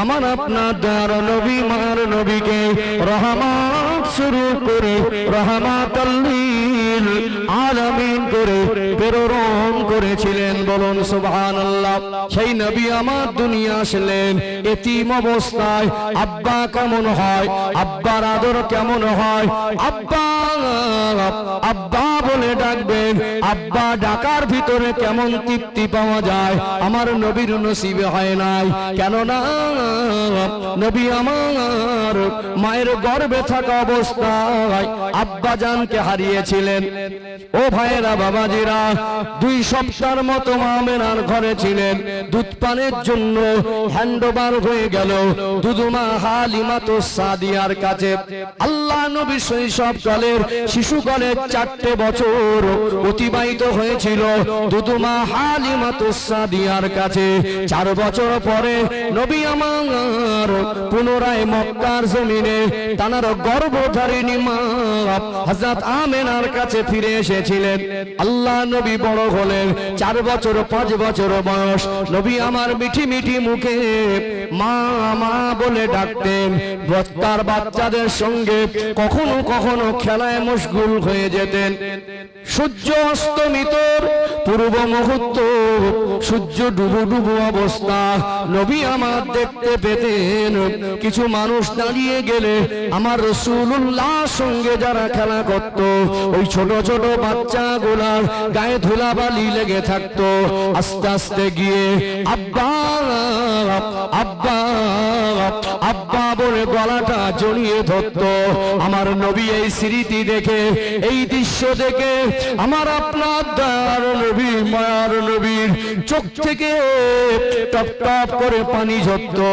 আমার আপনার দয়ার নবী মার নবীকে রহমত শুরু করে রহমাতাল লিল আলামিন করে প্রেরণ করেছিলেন। বলুন সুবহানাল্লাহ। সেই নবী আমার দুনিয়া আসলেন এতিম অবস্থায়। আব্বা কেমন হয়, আব্বার আদর কেমন হয়, আব্বা আব্বা বলে ডাকবেন, আব্বা ডাকার ভিতরে কেমন তৃপ্তি পাওয়া যায় আমার নবীর নসিবে হয় নাই। কেননা নবী আমার মায়ের গর্ভে থাকা অবস্থায় আব্বা জানকে হারিয়েছিলেন। ও ভাইয়েরা বাবাজিরা, 2 সপ্তাহের মতো মা আমেনার ঘরে ছিলেন। দুধ পানের জন্য হ্যান্ডওভার হয়ে গেল দুধুমা হালিমাতুস সাদিয়ার কাছে। আল্লাহ নবী শৈশবকালের শিশুকালের 4টে বছর অতিবাহিত হয়েছিল দুধুমা হালিমাতুস সাদিয়ার কাছে। 4 বছর পরে নবী আমার পুনরায় মক্কার জমিনে তার গর্ভধারিণী মা হযরত আমেনার কাছে ফিরে এসেছিলেন। আল্লাহ নবী বড় হলেন, 4 বছর 5 বছর বয়স। নবী আমার মিঠি মিঠি মুখে মা মা বলে ডাকতেন। তার বাচ্চাদের সঙ্গে কখনো কখনো খেলায় মশগুল হয়ে যেতেন। সূর্য অস্তমিত পূর্ব মুহূর্ত, সূর্য ডুবু ডুবু অবস্থা নবী আমার দেখতে পেতেন। কিছু মানুষ দাঁড়িয়ে গেলে আমার রাসূলুল্লাহ সঙ্গে যারা খেলা করত, ওই ছোট ছোট বাচ্চাগুলার গায়ে ধুলাবালি লেগে থাকতো। আস্তে আস্তে গিয়ে আব্বা আব্বা আব্বা বলে গলাটা জড়িয়ে ধরতো। আমার নবী এই স্মৃতি দেখে, এই দৃশ্য দেখে আমার আপনার দয়ার নবী মায়ার নবীর চোখ থেকে টপ টপ করে পানি ঝরতো।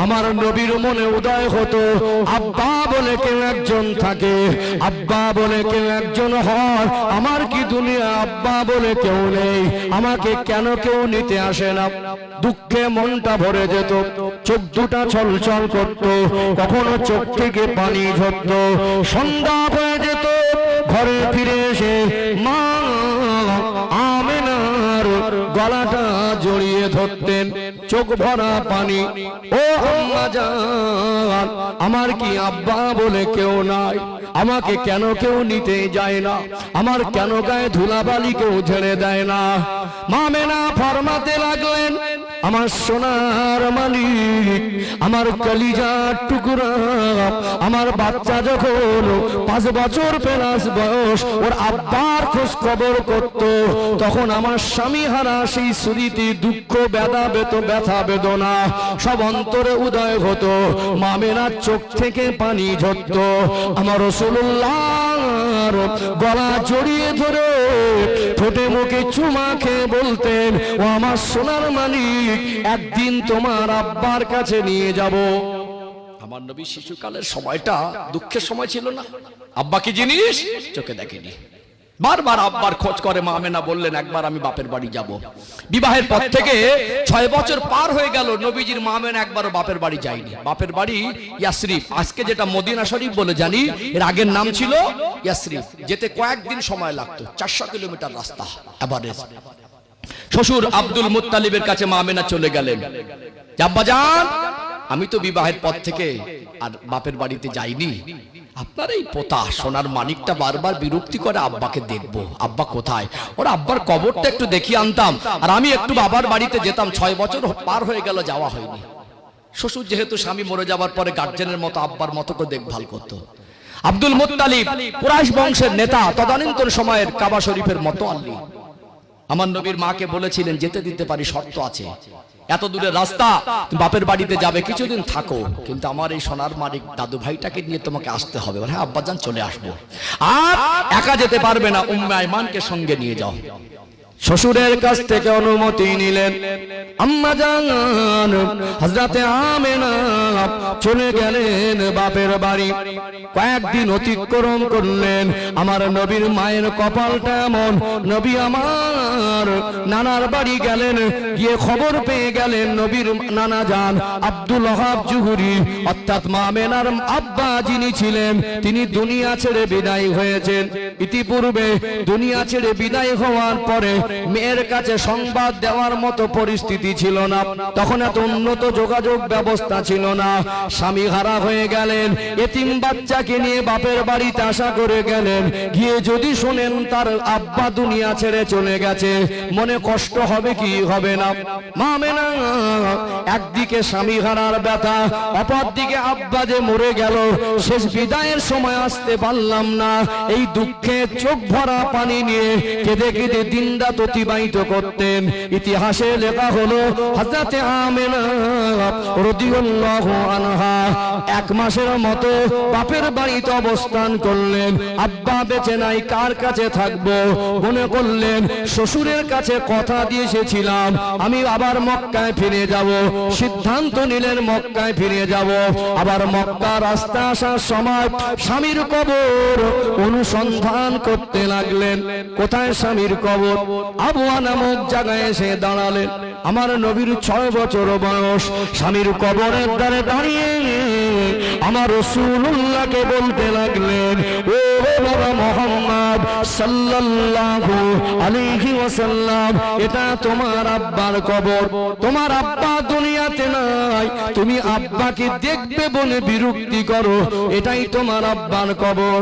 আমার নবীর মনে উদয় হতো, আব্বা বলে কেউ একজন থাকে, আব্বা বলে কেউ একজন হয়। আমার কি দুনিয়া আব্বা বলে কেউ নেই? আমাকে কেন কেউ নিতে আসে না? দুঃখে মনটা ভরে যেত, চোখ দুটা ছলছল করত, কখনো চোখ থেকে পানি ঝরত। সন্ধ্যা হয়ে যেত, ঘরে ফিরে এসে মা আমেনার গলাটা জড়িয়ে ধরতেন, চোখ ভরা পানি। ও আম্মা জান, আমার কি আব্বা বলে কেউ নাই? আমাকে কেন কেউ নিতে যায় না? আমার কেন গায়ে ধুলাবালি কেউ ঝেড়ে দেয় না? মা আমেনা ফরমাতে লাগলেন, আমার সোনার মালিক, আমার কলিজার টুকরা, আমার বাচ্চা যখন 5 বছর প্লাস বয়স ওর আব্বার খোঁজ খবর করত, তখন আমার স্বামী হারা সেই স্মৃতি, দুঃখ, ব্যথা বেদনা সব অন্তরে উদয় হতো। মা আমেনার চোখ থেকে পানি ঝরত। আমার রাসূলুল্লাহর গলা জড়িয়ে ধরে ঠোঁটে মুখে চুমা খেয়ে বলতেন, ও আমার সোনার মালিক, একদিন তোমার আব্বার কাছে নিয়ে যাব। আমার নবী শিশুকালের সময়টা দুঃখের সময় ছিল না। আব্বা কি জিনিস চোখে দেখেনি, বারবার আব্বার খোঁজ করে। মা আমেনা বললেন, একবার আমি বাপের বাড়ি যাব। বিবাহের পর থেকে 6 বছর পার হয়ে গেল, নবীজির মা আমেনা একবারও বাপের বাড়ি যায়নি। বাপের বাড়ি ইয়াসরিফ, আজকে যেটা মদিনা শরীফ বলে জানি, এর আগের নাম ছিল ইয়াসরিফ। যেতে কয়েকদিন সময় লাগতো, 400 কিলোমিটার রাস্তা এভারেজ। শ্বশুর আব্দুল মুত্তালিবের কাছে মা আমেনা চলে গেলেন, আব্বাজান, আমি তো বিবাহের পর থেকে আর বাপের বাড়িতে যাইনি। আপনার এই পোতা সোনার মানিকটা বারবার বিরক্তি করে, আব্বাকে দেখবো, আব্বা কোথায়? ওর আব্বার কবরটা একটু দেখিয়ে আনতাম, আর আমি একটু বাবার বাড়িতে যেতাম। 6 বছর পার হয়ে গেল, যাওয়া হয়নি। শ্বশুর যেহেতু স্বামী মরে যাওয়ার পরে গার্জেনের মতো আব্বার মতো করে দেখভাল করতো। আব্দুল মুত্তালিব কুরাইশ বংশের নেতা, তদানীন্তন সময়ের কাবা শরীফের মতো আল্লি। আমার নবীর মাকে বলেছিলেন, যেতে দিতে পারি, শর্ত আছে। এত দূরের রাস্তা, বাপের বাড়িতে যাবে, কিছুদিন থাকো, কিন্তু আমার এই সোনার মালিক দাদু ভাইটাকে নিয়ে তোমাকে আসতে হবে। হ্যাঁ আব্বাজান, চলে আসবো। আর একা যেতে পারবে না, উম্মে আইমানকে সঙ্গে নিয়ে যাও। শ্বশুরের কাছ থেকে অনুমতি নিলেন। আম্মা জান হযরতে আমেনা চলে গেলেন বাপের বাড়ি। কয়েকদিন অতিক্রম করলেন। আমার নবীর মায়ের কপালটা এমন, নবী আমার নানার বাড়ি গেলেন, গিয়ে খবর পেয়ে গেলেন নবীর নানা যান আব্দুল ওয়াহাব জুহুরি, অর্থাৎ মা আমেনার আব্বা যিনি ছিলেন, তিনি দুনিয়া ছেড়ে বিদায় হয়েছেন। ইতিপূর্বে দুনিয়া ছেড়ে বিদায় হওয়ার পরে মেয়ের কাছে সংবাদ দেওয়ার মতো পরিস্থিতি ছিল না, তখন এত উন্নত যোগাযোগ ব্যবস্থা ছিল না। স্বামী হারা হয়ে গেলেন, এতিম বাচ্চাকে নিয়ে বাপের বাড়িতে আশা করে গেলেন। গিয়ে যদি শোনেন তার আব্বা দুনিয়া ছেড়ে চলে গেছে, মনে কষ্ট হবে কি হবে না? মা আমেনা একদিকে স্বামী হারার ব্যথা, অপরদিকে আব্বা যে মরে গেল, শেষ বিদায়ের সময় আসতে পারলাম না, এই দুঃখে চোখ ভরা পানি নিয়ে কেঁদে কেঁদে দিন রাত অতিবাহিত করতেন। ইতিহাসে লেখা হলো হযরতে আমেনা রাদিয়াল্লাহু আনহা 1 মাসের মতো বাপের বাড়িতে অবস্থান করলেন। আব্বা বেঁচে নাই, কার কাছে থাকবো? মনে করলেন শ্বশুরের কাছে কথা দিয়ে এসেছিলাম, আমি আবার মক্কায় ফিরে যাব। সিদ্ধান্ত নিলেন মক্কায় ফিরে যাব। আবার মক্কা রাস্তা আসার সময় স্বামীর কবর অনুসন্ধান করতে লাগলেন। কোথায় স্বামীর কবর? আবওয়া নামক জায়গায় এসে দাঁড়ালেন। আমার নবীর 6 বছর বয়স। স্বামীর কবরের ধারে দাঁড়িয়ে আমার রাসূলুল্লাহকে বলতে লাগলেন, ও বাবা মুহাম্মদ সাল্লাল্লাহু আলাইহি ওয়াসাল্লাম, এটা তোমার আব্বার কবর। তোমার আব্বা দুনিয়াতে নাই, তুমি আব্বাকে দেখবে বলে বিরক্তি করো, এটাই তোমার আব্বার কবর।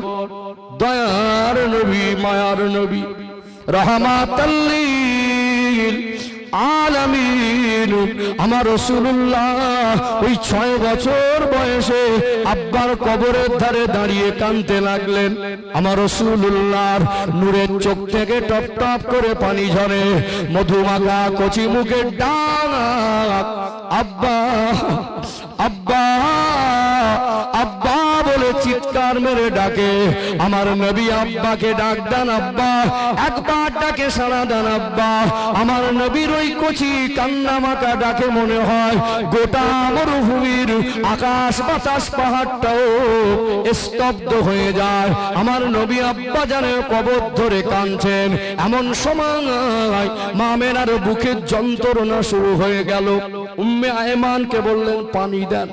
দয়ার নবী, মায়ার নবী, রাহমাতাল লিল আলামিন আমার রাসূলুল্লাহ ওই 6 বছর বয়সে আব্বার কবরের ধারে দাঁড়িয়ে কাঁদতে লাগলেন। আমার রাসূলুল্লাহর নূরের চোখ থেকে টপ টপ করে পানি ঝরে, মধুমাখা কচি মুখের ডাক, আব্বা আব্বা আব্বা বলে চিৎকার মেরে ডাকে। আমার নবী আব্বাকে ডাক দেন, আব্বা একবার ডাকে সাড়া দেন আব্বা। আমার নবীর ওই কচি কান্না মাখা ডাকে মনে হয় গোটা মরুভূমির আকাশ বাতাস পাহাড়টাও স্তব্ধ হয়ে যায়। আমার নবী আব্বা জানের কবর ধরে কাঁদছেন। এমন সময় মা আমেনার বুকের যন্ত্রণা শুরু হয়ে গেল। উম্মে আয়মানকে বললেন পানি দেন,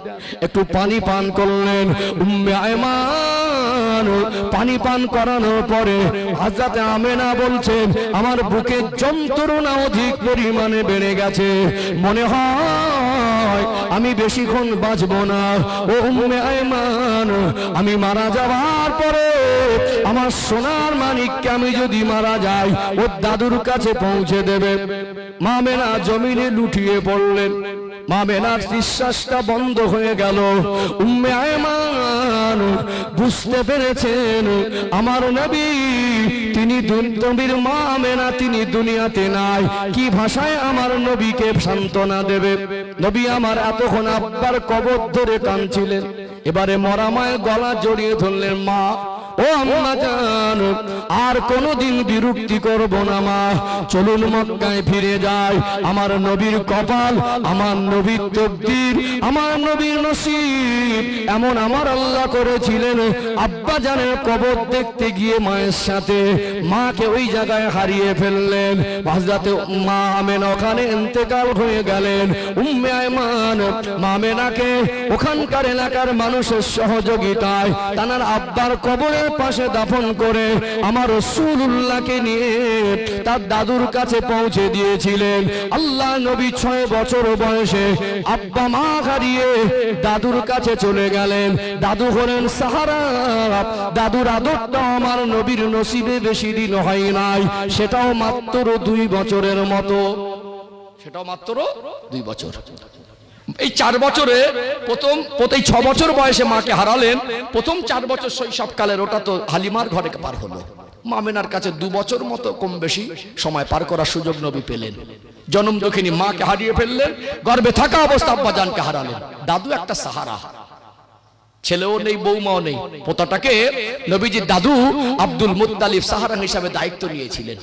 একটু পানি পান করলেন। উম্মে আয়মান পানি পান করানোর পরে হযরতে আমেনা বলছেন, আমার বুকের যন্ত্রণা অধিক পরিমাণে বেড়ে গেছে, মনে হয় আমি বেশিক্ষণ বাঁচব না। ও উম্মে আয়মান, আমি মারা যাওয়ার পরে আমার সোনার মানিককে আমি যদি মারা যাই ওর দাদুর কাছে পৌঁছে দেবে। মা আমেনা জমিনে লুটিয়ে পড়লেন। মা আমেনার নিঃশ্বাসটা বন্ধ হয়ে গেল। উম্মে আয়মান বুঝতে পেরেছেন আমার নবী তিনি নবীর মা আমেনা তিনি দুনিয়াতে নাই, কি ভাষায় আমার নবীকে সান্ত্বনা দেবে? নবী আমার এতক্ষণ আব্বার কবর ধরে কাঁদছিলেন, এবারে মরা মায়ের গলা জড়িয়ে ধরলেন। মা, ও আম্মা জান, আর কোনদিন বিরক্তি করব না মা, চলুন মক্কায় ফিরে যাই। আমার নবীর কপাল, আমার নবীর তকদীর, আমার নবীর নসিব এমন আমার আল্লাহ করেছিলেন। আব্বা জানের কবর দেখতে গিয়ে মায়ের সাথে মাকে ওই জায়গায় হারিয়ে ফেললেন। হযরতে মা আমেনা ওখানে ইন্তেকাল হয়ে গেলেন। উম্মে আয়মান মা আমেনাকে ওখানকার এলাকার মানুষের সহযোগিতায় তার আব্বার কবরের পাশে দাফন করে আমার রাসূলুল্লাহকে নিয়ে তার দাদুর কাছে পৌঁছে দিয়েছিলেন। আল্লাহ নবী 6 বছর বয়সে আব্বা মা হারিয়ে দাদুর কাছে চলে গেলেন। দাদু হলেন সাহারা। দাদুর আদরটা আমার নবীর নসিবে বেশি দিন হয় নাই, সেটাও মাত্র 2 বছরের মতো, সেটাও মাত্র 2 বছর। এই 4 বছরে প্রথম 6 বছর বয়সে মাকে হারালেন। প্রথম 4 বছর শৈশবকালের ওটা তো হালিমার ঘরে পার হলো। মা আমেনার কাছে 2 বছর মতো কম বেশি সময় পার করার সুযোগ নবী পেলেন। জন্ম দুঃখিনী মাকে হারিয়ে ফেললেন, গর্ভে থাকা অবস্থা আব্বা জানকে হারালেন। দাদু একটা সাহারা, ছেলেও নেই বৌমাও নেই। পোতাটাকে নবীজির দাদু আব্দুল মুত্তালিব সাহারা হিসাবে দায়িত্ব নিয়েছিলেন।